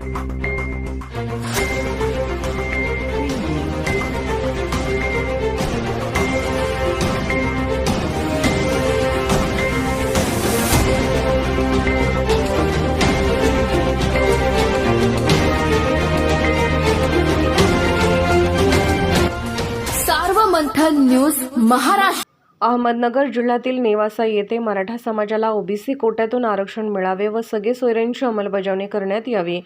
Sarvamanthan news Maharashtra. Ahmednagar जिल्ह्यातील नेवासा येथे मराठा समाजाला ओबीसी कोट्यातून आरक्षण मिळावे व सगळे सोयऱ्यांची अंमलबजावणी करण्यात यावी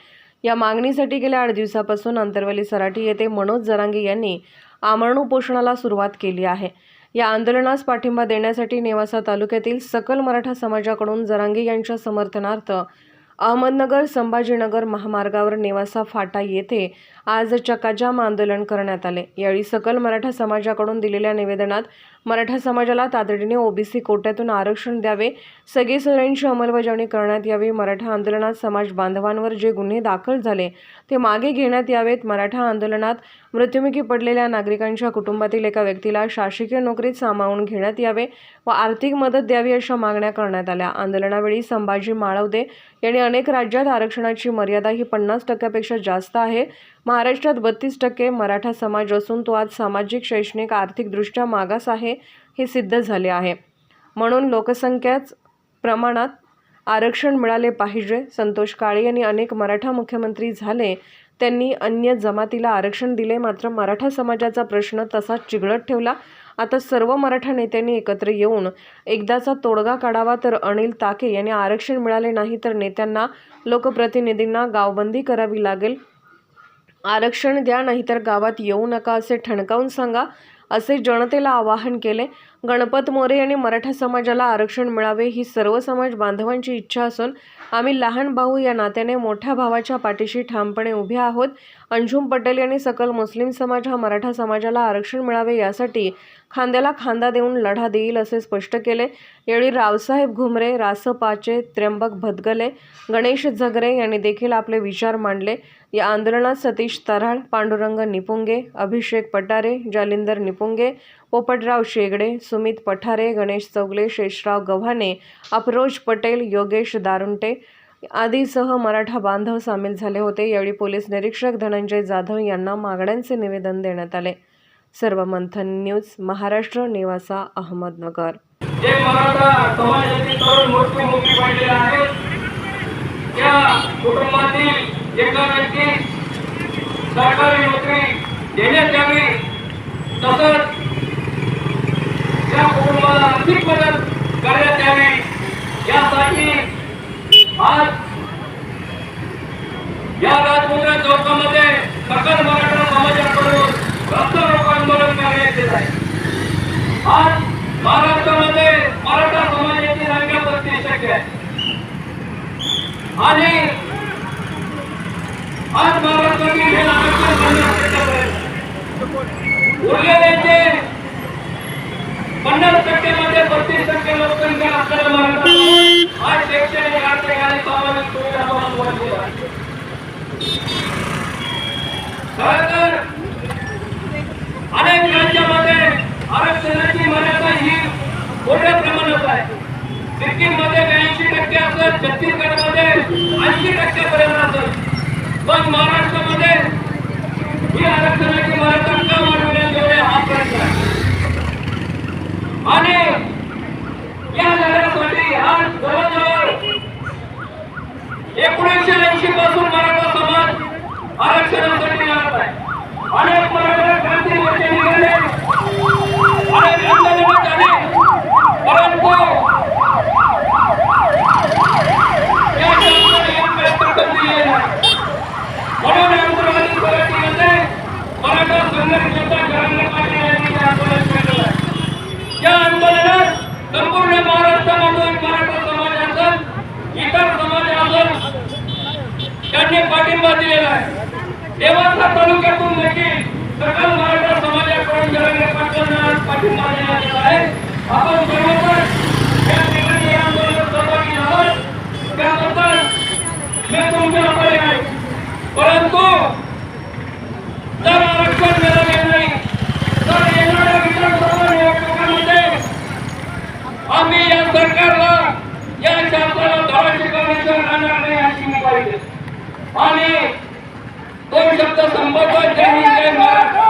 या मागणीसाठी गेल्या 8 दिवसापासून अंतरवली सराटी येथे मनोज जरांगे यांनी आमरण उपोषणाला सुरुवात केली आहे. या आंदोलनास पाठिंबा देण्यासाठी नेवासा तालुक्यातील सकल मराठा समाजाकडून जरांगे यांच्या समर्थनार्थ अहमदनगर संभाजीनगर महामार्गावर नेवासा फाटा येथे आज चक्काजाम आंदोलन करण्यात आले. यावेळी सकल मराठा समाजाकडून दिलेल्या निवेदनात मराठा समाजाला तातडीने ओबीसी कोट्यातून आरक्षण द्यावे, सगळे सोयऱ्यांची अंमलबजावणी करण्यात यावी, मराठा आंदोलनात समाज बांधवांवर जे गुन्हे दाखल झाले ते मागे घेण्यात यावेत, मराठा आंदोलनात मृत्युमुखी पडलेल्या नागरिकांच्या कुटुंबातील एका व्यक्तीला शासकीय नोकरीत सामावून घेण्यात यावे व आर्थिक मदत द्यावी अशा मागण्या करण्यात आल्या. आंदोलनावेळी संभाजी माळवदे यांनी अनेक राज्यात आरक्षणाची मर्यादा ही 50% जास्त आहे, महाराष्ट्रात 32% मराठा समाज असून तो आज सामाजिक, शैक्षणिक, आर्थिकदृष्ट्या मागास आहे हे सिद्ध झाले आहे. म्हणून लोकसंख्याच प्रमाणात आरक्षण मिळाले पाहिजे. संतोष काळे यांनी अनेक मराठा मुख्यमंत्री झाले, त्यांनी अन्य जमातीला आरक्षण दिले, मात्र मराठा समाजाचा प्रश्न तसाच चिघळत ठेवला. आता सर्व मराठा नेत्यांनी एकत्र येऊन एकदाचा तोडगा काढावा. तर अनिल ताके यांनी आरक्षण मिळाले नाही तर नेत्यांना, लोकप्रतिनिधींना गावबंदी करावी लागेल. आरक्षण द्या नाहीतर गावात येऊ नका असे ठणकावून सांगा असे जनतेला आवाहन केले. गणपत मोरे यांनी मराठा समाजाला आरक्षण मिळावे ही सर्व समाज बांधवांची इच्छा असून आम्ही लहान भाऊ या नात्याने मोठ्या भावाच्या पाठीशी ठामपणे उभे आहोत. अंजुम पटेल यांनी सकल मुस्लिम समाज हा मराठा समाजाला आरक्षण मिळावे यासाठी खांद्याला खांदा देऊन लढा देईल असे स्पष्ट केले. यावेळी रावसाहेब घुमरे, रासपाचे त्र्यंबक भदगले, गणेश झगरे यांनी देखील आपले विचार मांडले. या आंदोलनात सतीश तराळ, पांडुरंग निपुंगे, अभिषेक पटारे, जालिंदर निपुंगे, पोपटराव शेगडे, सुमित पठारे, गणेश चौगले, शेषराव गव्हाणे, अफरोज पटेल, योगेश दारुंटे आदीसह मराठा बांधव सामील झाले होते. यावेळी पोलीस निरीक्षक धनंजय जाधव यांना मागण्यांचे निवेदन देण्यात आले. सर्वमंथन न्यूज महाराष्ट्र, नेवासा, अहमदनगर. जे मराठा समाजाची तरुण मृत्युमुखी पडलेले आहेत त्या कुटुंबातील एका व्यक्ती सरकारी नोकरी देण्यात यावी, तसंच त्या कुटुंबाला आर्थिक मदत करण्यात यावी यासाठी आज या राजमुद्रा चौकामध्ये सकल मराठा समाजाकडून रस्ता आंदोलन करण्यात येत आहे. आज महाराष्ट्रामध्ये मराठा समाजाची संख्या 32% आहे आणि आज महाराष्ट्रातील हे आरक्षण उरलेले 50% मध्ये 32% लोकसंख्या असलेल्या महाराष्ट्रात आज शैक्षणिक, आर्थिक आणि सामाजिक सुविधा महत्त्वाची आहे. खरंतर अनेक राज्यामध्ये आरक्षणाची मर्यादा ही मोठ्या प्रमाणात आहे. सिक्कीममध्ये 82% असेल, छत्तीसगडमध्ये 80% पर्यंत असेल, पण महाराष्ट्रामध्ये ही आरक्षणाची मर्यादा का वाढवण्यात येते हा प्रश्न आहे. आणि या लढ्यासाठी आज जवळजवळ 1980 पासून मराठा समाज आरक्षणासाठी लढत आहे. अनेक मराठा क्रांती मोर्चे निघाले, अनेक आंदोलनं झाली, परंतु या शासनाने एक प्रयत्न दिले नाही. म्हणून अंतर्गत समितीमध्ये मराठा संघटनेचा जरांगे पाटील यांनी आंदोलन केलं आहे. या आंदोलनात संपूर्ण महाराष्ट्रामधून मराठा समाज असेल, इतर समाज असेल, त्यांनी पाठिंबा दिलेला आहे. नेवासा तालुक्यातून देखील सकल मराठा समाजाकडून जरांगे पाटलांना पाठिंबा देण्यात येत आहे. आपण सर्वजण या ठिकाणी या आंदोलनात सहभागी आहोत, त्याबद्दल मी तुमचे आभारी आहे. परंतु जर आरक्षण मिळाले नाही तर येणाऱ्या विधानसभा निवडणुकीमध्ये आम्ही या सरकारला, या शासनाला धडा शिकवण्याचं राहणार नाही अशी मी पाहिजे. आणि दोन शब्द संबोधन जय हिंद जय महाराष्ट्र